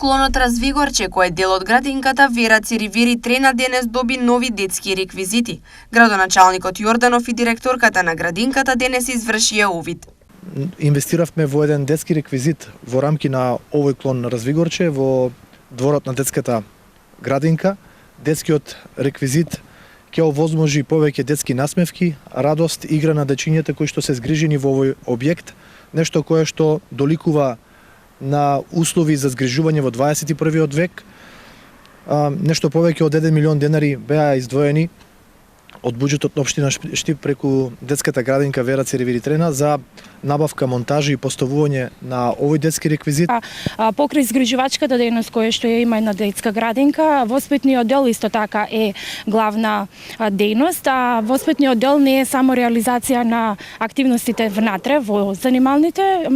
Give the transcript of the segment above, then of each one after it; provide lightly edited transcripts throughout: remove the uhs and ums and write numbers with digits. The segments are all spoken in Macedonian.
клонот Развигорче, кој е дел од градинката Вера Циривири Трена, денес доби нови детски реквизити. Градоначалникот Јорданов и директорката на градинката денес извршија увид. Инвестиравме во еден детски реквизит во рамки на овој клон на Развигорче во дворот на детската градинка. Детскиот реквизит ќе овозможи повеќе детски насмевки, радост, игра на дечињата кои што се згрижени во овој објект, нешто кое што доликува на услови за згрижување во 21. век. Нешто повеќе од 1 милион денари беа издвоени од буџетот на општина Штип преку детската градинка Вера Циривири Трена за набавка, монтажи и поставување на овој детски реквизит. Покрај згрижувачката дејност која што ја има една детска градинка, воспитниот дел исто така е главна дејност, а воспитниот дел не е само реализација на активностите внатре во занималните,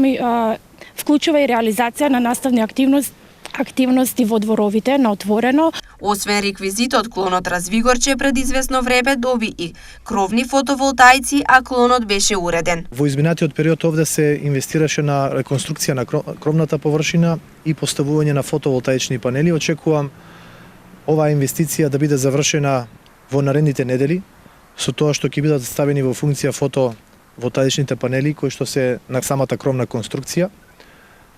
вклучува и реализација на наставни активности во дворовите на отворено. Освен реквизитот, клонот Развигорче пред известно време доби и кровни фотоволтаици, а клонот беше уреден. Во изминатиот период овде се инвестираше на реконструкција на кровната површина и поставување на фотоволтаични панели. Очекувам оваа инвестиција да биде завршена во наредните недели, со тоа што ќе бидат ставени во функција фотоволтаичните панели кои што се на самата кровна конструкција.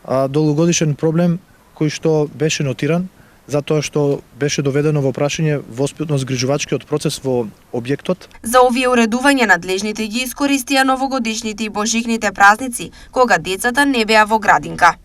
Долгогодишен проблем кој што беше нотиран, затоа што беше доведено во прашање воспитно-згрижувачкиот процес во објектот. За овие уредувања надлежните ги искористија новогодишните и божикните празници, кога децата не беа во градинка.